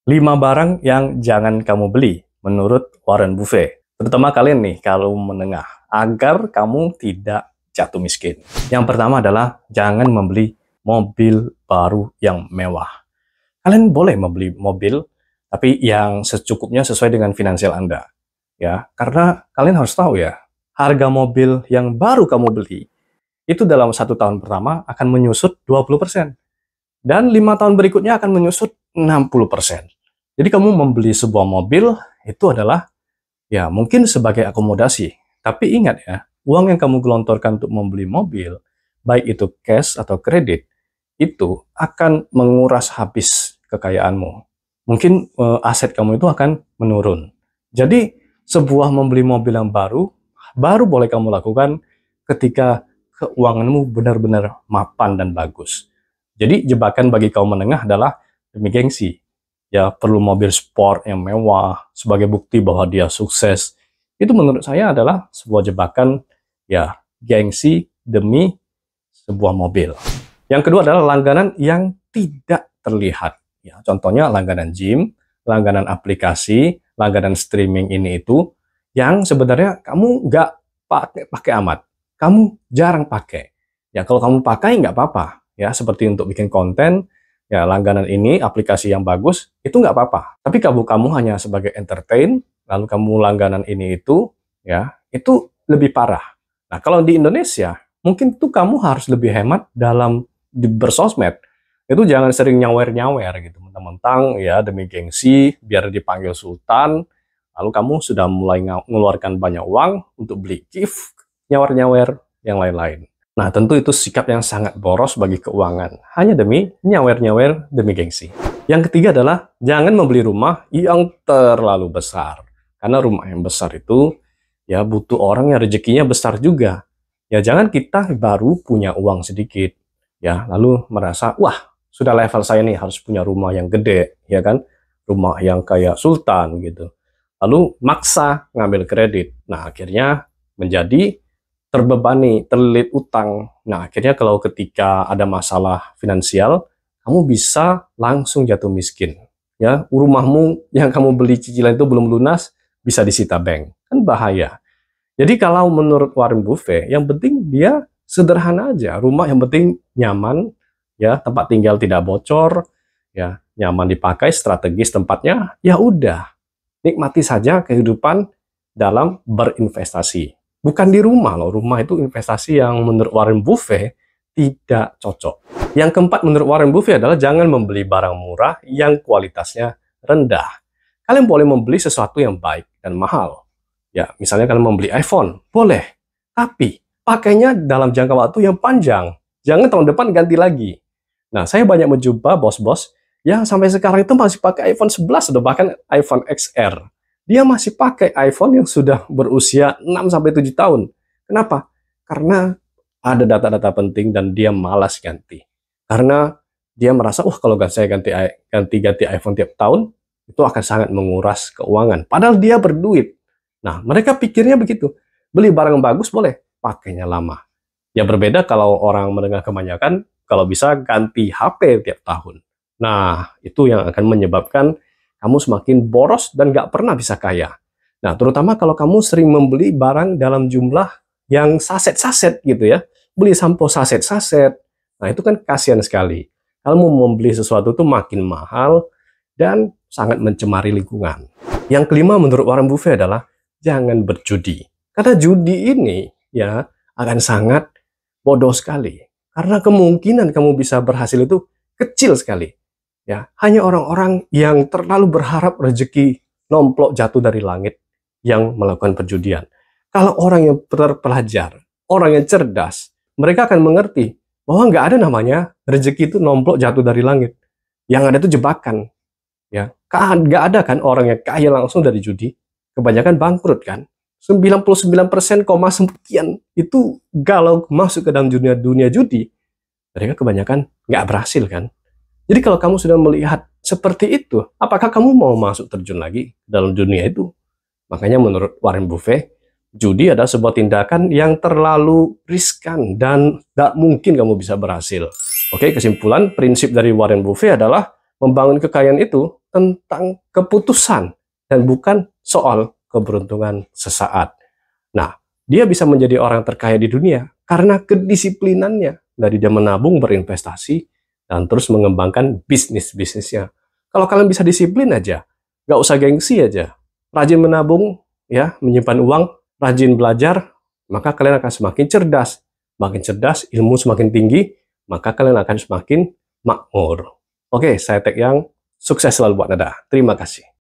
5 barang yang jangan kamu beli menurut Warren Buffett. Terutama kalian nih kalau menengah, agar kamu tidak jatuh miskin. Yang pertama adalah jangan membeli mobil baru yang mewah. Kalian boleh membeli mobil, tapi yang secukupnya sesuai dengan finansial Anda. Ya, karena kalian harus tahu ya, harga mobil yang baru kamu beli itu dalam 1 tahun pertama akan menyusut 20%. Dan 5 tahun berikutnya akan menyusut 60%. Jadi kamu membeli sebuah mobil itu adalah ya mungkin sebagai akomodasi. Tapi ingat ya, uang yang kamu gelontorkan untuk membeli mobil, baik itu cash atau kredit, itu akan menguras habis kekayaanmu. Mungkin aset kamu itu akan menurun. Jadi sebuah membeli mobil yang baru boleh kamu lakukan ketika keuanganmu benar-benar mapan dan bagus. Jadi jebakan bagi kaum menengah adalah demi gengsi. Ya, perlu mobil sport yang mewah sebagai bukti bahwa dia sukses. Itu menurut saya adalah sebuah jebakan ya, gengsi demi sebuah mobil. Yang kedua adalah langganan yang tidak terlihat. Ya, contohnya langganan gym, langganan aplikasi, langganan streaming ini itu yang sebenarnya kamu nggak pakai amat. Kamu jarang pakai. Ya, kalau kamu pakai nggak apa-apa. Ya, seperti untuk bikin konten, ya langganan ini, aplikasi yang bagus, itu nggak apa-apa. Tapi kamu hanya sebagai entertain, lalu kamu langganan ini itu, ya, itu lebih parah. Nah, kalau di Indonesia, mungkin tuh kamu harus lebih hemat dalam bersosmed. Itu jangan sering nyawer-nyawer gitu, mentang-mentang ya demi gengsi, biar dipanggil sultan, lalu kamu sudah mulai mengeluarkan banyak uang untuk beli gift, nyawer-nyawer, yang lain-lain. Nah, tentu itu sikap yang sangat boros bagi keuangan, hanya demi nyawer-nyawer demi gengsi. Yang ketiga adalah jangan membeli rumah yang terlalu besar. Karena rumah yang besar itu ya butuh orang yang rezekinya besar juga. Ya jangan kita baru punya uang sedikit, ya lalu merasa, wah sudah level saya nih harus punya rumah yang gede, ya kan? Rumah yang kayak sultan gitu. Lalu maksa ngambil kredit. Nah, akhirnya menjadi terbebani, terlilit utang. Nah, akhirnya kalau ketika ada masalah finansial, kamu bisa langsung jatuh miskin. Ya, rumahmu yang kamu beli cicilan itu belum lunas, bisa disita bank. Kan bahaya. Jadi kalau menurut Warren Buffett, yang penting dia sederhana aja. Rumah yang penting nyaman, ya tempat tinggal tidak bocor, ya nyaman dipakai, strategis tempatnya, ya udah. Nikmati saja kehidupan dalam berinvestasi. Bukan di rumah loh, rumah itu investasi yang menurut Warren Buffett tidak cocok. Yang keempat menurut Warren Buffett adalah jangan membeli barang murah yang kualitasnya rendah. Kalian boleh membeli sesuatu yang baik dan mahal. Ya, misalnya kalian membeli iPhone, boleh. Tapi pakainya dalam jangka waktu yang panjang. Jangan tahun depan ganti lagi. Nah, saya banyak menjumpa bos-bos yang sampai sekarang itu masih pakai iPhone 11 atau bahkan iPhone XR. Dia masih pakai iPhone yang sudah berusia 6-7 tahun. Kenapa? Karena ada data-data penting dan dia malas ganti. Karena dia merasa, kalau saya ganti iPhone tiap tahun, itu akan sangat menguras keuangan. Padahal dia berduit. Nah, mereka pikirnya begitu. Beli barang bagus boleh, pakainya lama. Ya berbeda kalau orang menengah kebanyakan, kalau bisa ganti HP tiap tahun. Nah, itu yang akan menyebabkan kamu semakin boros dan nggak pernah bisa kaya. Nah, terutama kalau kamu sering membeli barang dalam jumlah yang saset-saset gitu ya. Beli sampo saset-saset. Nah, itu kan kasihan sekali. Kamu membeli sesuatu itu makin mahal dan sangat mencemari lingkungan. Yang kelima menurut Warren Buffett adalah jangan berjudi. Karena judi ini ya akan sangat bodoh sekali. Karena kemungkinan kamu bisa berhasil itu kecil sekali. Ya, hanya orang-orang yang terlalu berharap rezeki nomplok jatuh dari langit yang melakukan perjudian. Kalau orang yang terpelajar, orang yang cerdas, mereka akan mengerti bahwa nggak ada namanya rezeki itu nomplok jatuh dari langit. Yang ada itu jebakan. Ya, nggak ada kan orang yang kaya langsung dari judi. Kebanyakan bangkrut kan. 99%, sekian itu kalau masuk ke dalam dunia judi, mereka kebanyakan nggak berhasil kan. Jadi kalau kamu sudah melihat seperti itu, apakah kamu mau masuk terjun lagi dalam dunia itu? Makanya menurut Warren Buffett, judi adalah sebuah tindakan yang terlalu riskan dan tidak mungkin kamu bisa berhasil. Oke, kesimpulan prinsip dari Warren Buffett adalah membangun kekayaan itu tentang keputusan dan bukan soal keberuntungan sesaat. Nah, dia bisa menjadi orang terkaya di dunia karena kedisiplinannya dari dia menabung, berinvestasi, dan terus mengembangkan bisnisnya. Kalau kalian bisa disiplin aja, nggak usah gengsi aja, rajin menabung, ya, menyimpan uang, rajin belajar, maka kalian akan semakin cerdas. Makin cerdas, ilmu semakin tinggi, maka kalian akan semakin makmur. Oke, saya Tek Yang, sukses selalu buat Anda. Terima kasih.